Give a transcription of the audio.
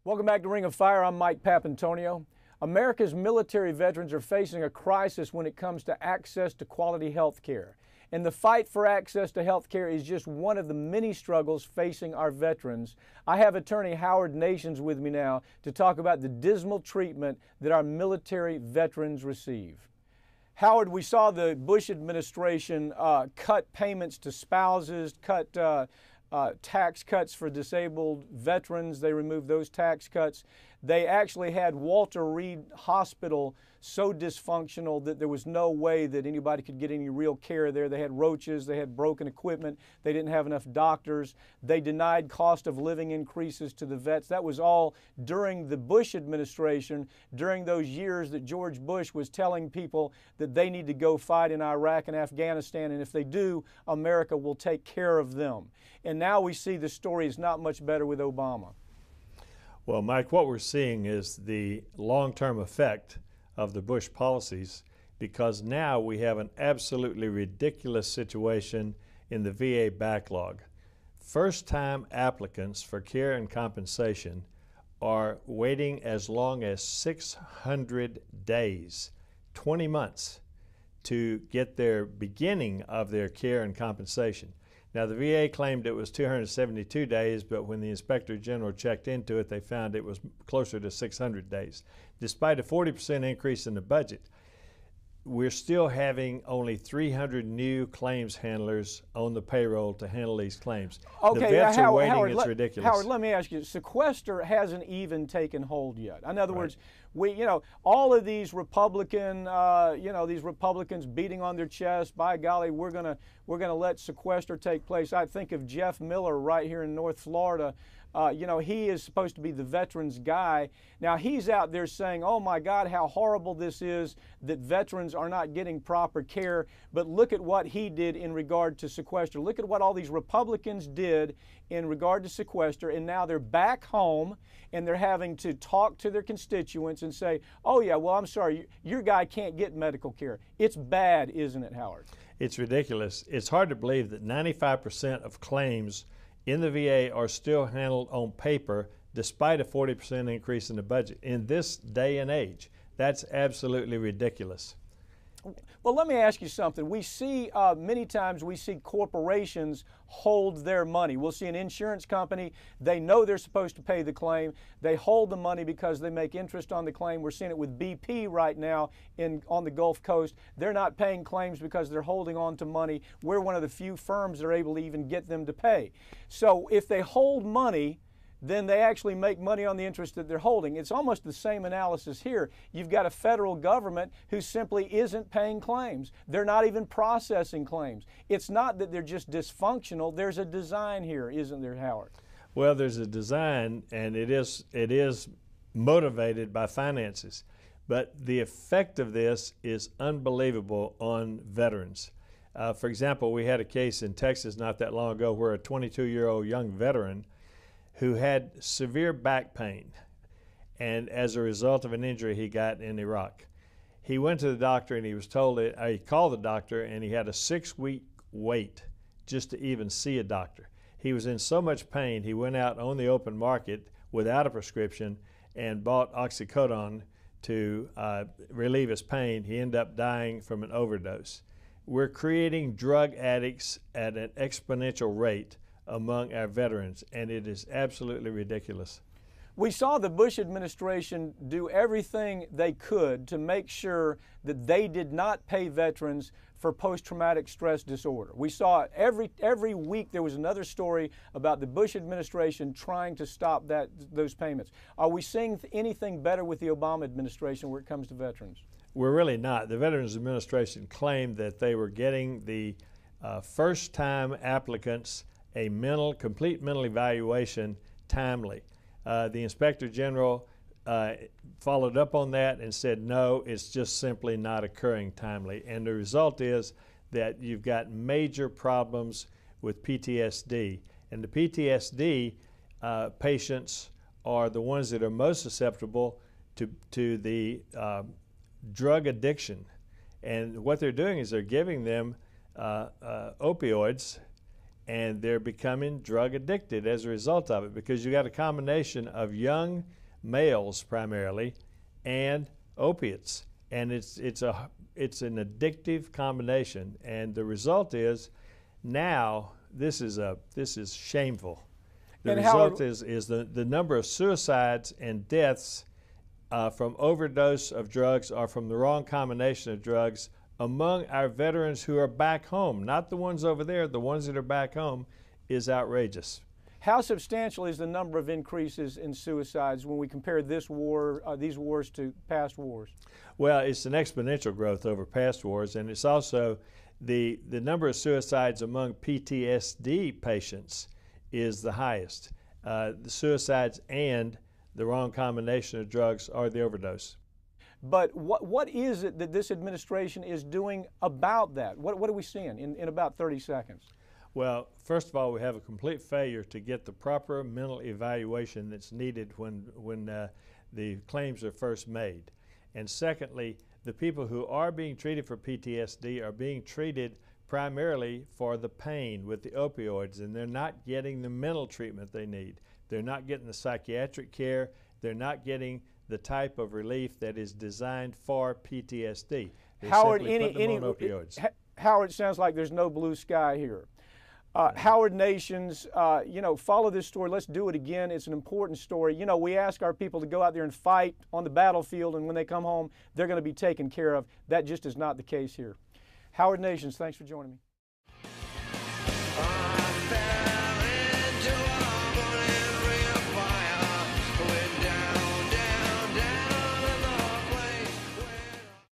Welcome back to Ring of Fire. I'm Mike Papantonio. America's military veterans are facing a crisis when it comes to access to quality health care. And the fight for access to health care is just one of the many struggles facing our veterans. I have attorney Howard Nations with me now to talk about the dismal treatment that our military veterans receive. Howard, we saw the Bush administration cut payments to spouses, cut tax cuts for disabled veterans. They removed those tax cuts. They actually had Walter Reed Hospital so dysfunctional that there was no way that anybody could get any real care there. They had roaches, they had broken equipment, they didn't have enough doctors. They denied cost of living increases to the vets. That was all during the Bush administration, during those years that George Bush was telling people that they need to go fight in Iraq and Afghanistan, and if they do, America will take care of them. And now we see the story is not much better with Obama. Well, Mike, what we're seeing is the long-term effect of the Bush policies, because now we have an absolutely ridiculous situation in the VA backlog. First-time applicants for care and compensation are waiting as long as 600 days, 20 months, to get their beginning of their care and compensation. Now, the VA claimed it was 272 days, but when the Inspector General checked into it, they found it was closer to 600 days. Despite a 40% increase in the budget, we're still having only 300 new claims handlers on the payroll to handle these claims. Okay, the vets are waiting. Howard, it's ridiculous. Howard, let me ask you, sequester hasn't even taken hold yet. In other words, all of these Republicans beating on their chest, by golly, we're gonna let sequester take place. I think of Jeff Miller right here in North Florida. He is supposed to be the veterans guy. Now he's out there saying, oh my God, how horrible this is that veterans are not getting proper care. But look at what he did in regard to sequester. Look at what all these Republicans did in regard to sequester, and now they're back home and they're having to talk to their constituents and say, oh yeah, well, I'm sorry, your guy can't get medical care. It's bad, isn't it, Howard? It's ridiculous. It's hard to believe that 95% of claims in the VA are still handled on paper despite a 40% increase in the budget. In this day and age, that's absolutely ridiculous. Well, let me ask you something. We see many times we see corporations hold their money. We'll see an insurance company, they know they're supposed to pay the claim. They hold the money because they make interest on the claim. We're seeing it with BP right now on the Gulf Coast. They're not paying claims because they're holding on to money. We're one of the few firms that are able to even get them to pay. So if they hold money, then they actually make money on the interest that they're holding. It's almost the same analysis here. You've got a federal government who simply isn't paying claims. They're not even processing claims. It's not that they're just dysfunctional. There's a design here, isn't there, Howard? Well, there's a design, and it is motivated by finances. But the effect of this is unbelievable on veterans. For example, we had a case in Texas not that long ago where a 22-year-old young veteran who had severe back pain, and as a result of an injury he got in Iraq. He went to the doctor and he was told that he called the doctor and he had a 6-week wait just to even see a doctor. He was in so much pain he went out on the open market without a prescription and bought oxycodone to relieve his pain. He ended up dying from an overdose. We're creating drug addicts at an exponential rate among our veterans, and it is absolutely ridiculous. We saw the Bush administration do everything they could to make sure that they did not pay veterans for post-traumatic stress disorder. We saw every week there was another story about the Bush administration trying to stop those payments. Are we seeing anything better with the Obama administration where it comes to veterans? We're really not. The Veterans Administration claimed that they were getting the first-time applicants a complete mental evaluation timely. The Inspector General followed up on that and said, no, it's just simply not occurring timely. And the result is that you've got major problems with PTSD. And the PTSD patients are the ones that are most susceptible to the drug addiction. And what they're doing is they're giving them opioids and they're becoming drug addicted as a result of it, because you got a combination of young males primarily and opiates, and it's an addictive combination, and the result is now this is shameful. The result is the number of suicides and deaths from overdose of drugs or from the wrong combination of drugs among our veterans who are back home, not the ones over there, the ones that are back home, is outrageous. How substantial is the number of increases in suicides when we compare this war, these wars to past wars? Well, it's an exponential growth over past wars, and it's also the number of suicides among PTSD patients is the highest. The suicides and the wrong combination of drugs or the overdose. But what is it that this administration is doing about that? What are we seeing in about 30 seconds? Well, first of all, we have a complete failure to get the proper mental evaluation that's needed when the claims are first made. And secondly, the people who are being treated for PTSD are being treated primarily for the pain with the opioids, and they're not getting the mental treatment they need. They're not getting the psychiatric care. They're not getting the type of relief that is designed for PTSD. Howard, opioids. Howard, it sounds like there's no blue sky here. Howard Nations, follow this story. Let's do it again. It's an important story. You know, we ask our people to go out there and fight on the battlefield, and when they come home, they're going to be taken care of. That just is not the case here. Howard Nations, thanks for joining me.